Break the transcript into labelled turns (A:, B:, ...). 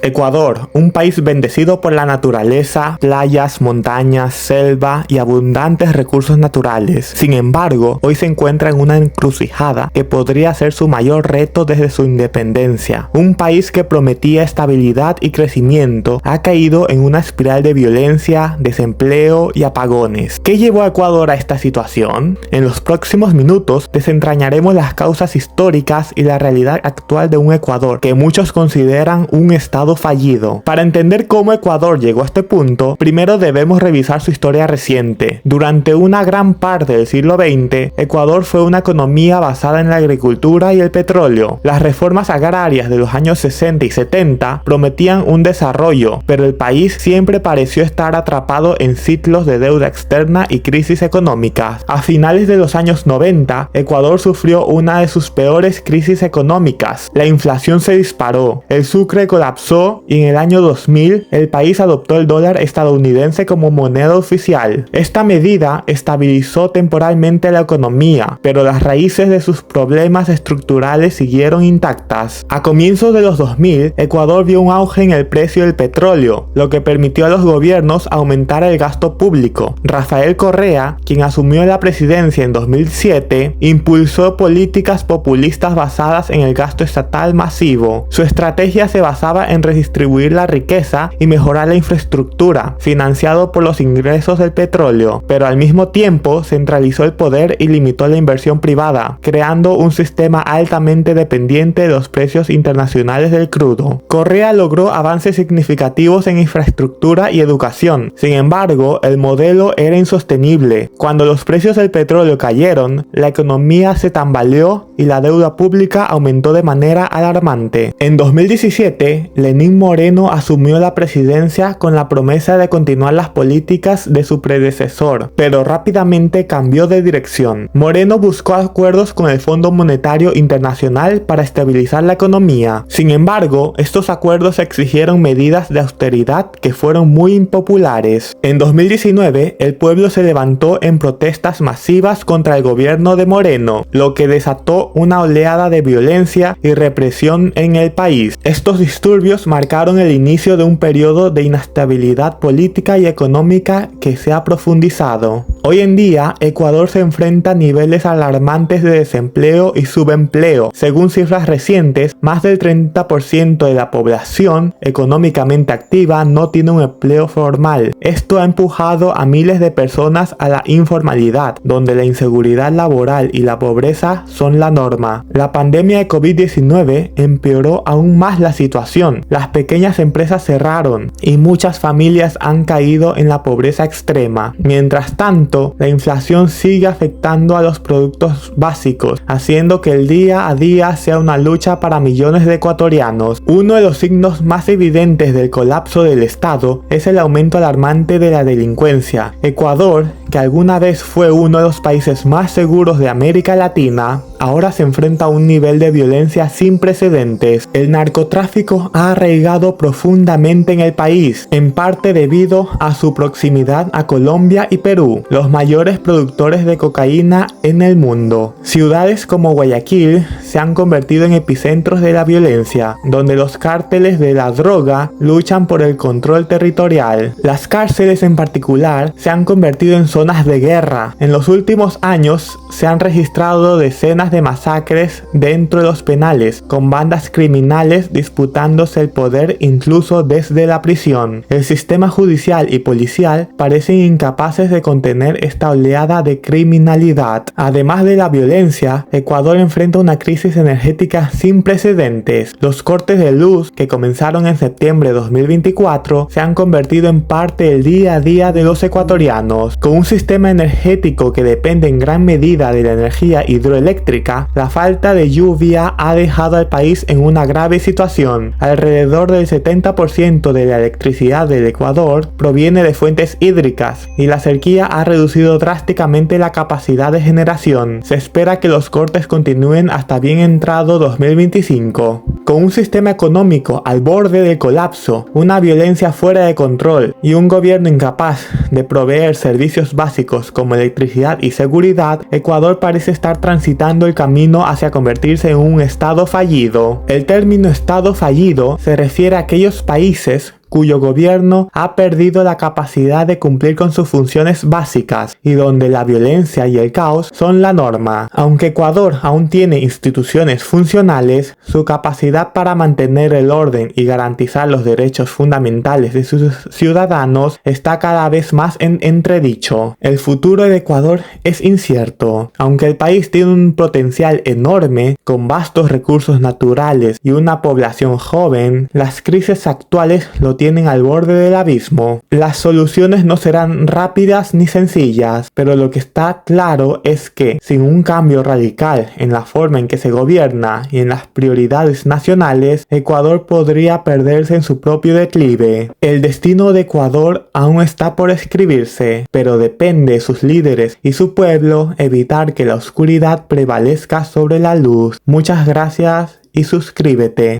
A: Ecuador, un país bendecido por la naturaleza, playas, montañas, selva y abundantes recursos naturales. Sin embargo, hoy se encuentra en una encrucijada que podría ser su mayor reto desde su independencia. Un país que prometía estabilidad y crecimiento ha caído en una espiral de violencia, desempleo y apagones. ¿Qué llevó a Ecuador a esta situación? En los próximos minutos desentrañaremos las causas históricas y la realidad actual de un Ecuador que muchos consideran un estado fallido. Para entender cómo Ecuador llegó a este punto, primero debemos revisar su historia reciente. Durante una gran parte del siglo XX, Ecuador fue una economía basada en la agricultura y el petróleo. Las reformas agrarias de los años 60 y 70 prometían un desarrollo, pero el país siempre pareció estar atrapado en ciclos de deuda externa y crisis económicas. A finales de los años 90, Ecuador sufrió una de sus peores crisis económicas. La inflación se disparó, el sucre colapsó y en el año 2000 el país adoptó el dólar estadounidense como moneda oficial. Esta medida estabilizó temporalmente la economía, pero las raíces de sus problemas estructurales siguieron intactas. A comienzos de los 2000, Ecuador vio un auge en el precio del petróleo, lo que permitió a los gobiernos aumentar el gasto público. Rafael Correa, quien asumió la presidencia en 2007, impulsó políticas populistas basadas en el gasto estatal masivo. Su estrategia se basaba en redistribuir la riqueza y mejorar la infraestructura, financiado por los ingresos del petróleo, pero al mismo tiempo centralizó el poder y limitó la inversión privada, creando un sistema altamente dependiente de los precios internacionales del crudo. Correa logró avances significativos en infraestructura y educación. Sin embargo, el modelo era insostenible. Cuando los precios del petróleo cayeron, la economía se tambaleó y la deuda pública aumentó de manera alarmante. En 2017, Lenín Moreno asumió la presidencia con la promesa de continuar las políticas de su predecesor, pero rápidamente cambió de dirección. Moreno buscó acuerdos con el Fondo Monetario Internacional para estabilizar la economía. Sin embargo, estos acuerdos exigieron medidas de austeridad que fueron muy impopulares. En 2019, el pueblo se levantó en protestas masivas contra el gobierno de Moreno, lo que desató una oleada de violencia y represión en el país. Estos disturbios marcaron el inicio de un periodo de inestabilidad política y económica que se ha profundizado. Hoy en día, Ecuador se enfrenta a niveles alarmantes de desempleo y subempleo. Según cifras recientes, más del 30% de la población económicamente activa no tiene un empleo formal. Esto ha empujado a miles de personas a la informalidad, donde la inseguridad laboral y la pobreza son la norma. La pandemia de COVID-19 empeoró aún más la situación. Las pequeñas empresas cerraron y muchas familias han caído en la pobreza extrema. Mientras tanto, la inflación sigue afectando a los productos básicos, haciendo que el día a día sea una lucha para millones de ecuatorianos. Uno de los signos más evidentes del colapso del Estado es el aumento alarmante de la delincuencia. Ecuador, que alguna vez fue uno de los países más seguros de América Latina, ahora se enfrenta a un nivel de violencia sin precedentes. El narcotráfico ha arraigado profundamente en el país, en parte debido a su proximidad a Colombia y Perú, los mayores productores de cocaína en el mundo. Ciudades como Guayaquil se han convertido en epicentros de la violencia, donde los cárteles de la droga luchan por el control territorial. Las cárceles en particular se han convertido en zonas de guerra. En los últimos años se han registrado decenas de masacres dentro de los penales, con bandas criminales disputándose el poder incluso desde la prisión. El sistema judicial y policial parecen incapaces de contener esta oleada de criminalidad. Además de la violencia, Ecuador enfrenta una crisis energética sin precedentes. Los cortes de luz, que comenzaron en septiembre de 2024, se han convertido en parte del día a día de los ecuatorianos. Con un sistema energético que depende en gran medida de la energía hidroeléctrica, la falta de lluvia ha dejado al país en una grave situación. Alrededor del 70% de la electricidad del Ecuador proviene de fuentes hídricas y la sequía ha reducido drásticamente la capacidad de generación. Se espera que los cortes continúen hasta bien entrado 2025. Con un sistema económico al borde del colapso, una violencia fuera de control y un gobierno incapaz de proveer servicios básicos como electricidad y seguridad, Ecuador parece estar transitando el camino hacia convertirse en un estado fallido. El término estado fallido se refiere a aquellos países cuyo gobierno ha perdido la capacidad de cumplir con sus funciones básicas y donde la violencia y el caos son la norma. Aunque Ecuador aún tiene instituciones funcionales, su capacidad para mantener el orden y garantizar los derechos fundamentales de sus ciudadanos está cada vez más en entredicho. El futuro de Ecuador es incierto. Aunque el país tiene un potencial enorme, con vastos recursos naturales y una población joven, las crisis actuales lo tienen al borde del abismo. Las soluciones no serán rápidas ni sencillas, pero lo que está claro es que sin un cambio radical en la forma en que se gobierna y en las prioridades nacionales, Ecuador podría perderse en su propio declive. El destino de Ecuador aún está por escribirse, pero depende de sus líderes y su pueblo evitar que la oscuridad prevalezca sobre la luz. Muchas gracias y suscríbete.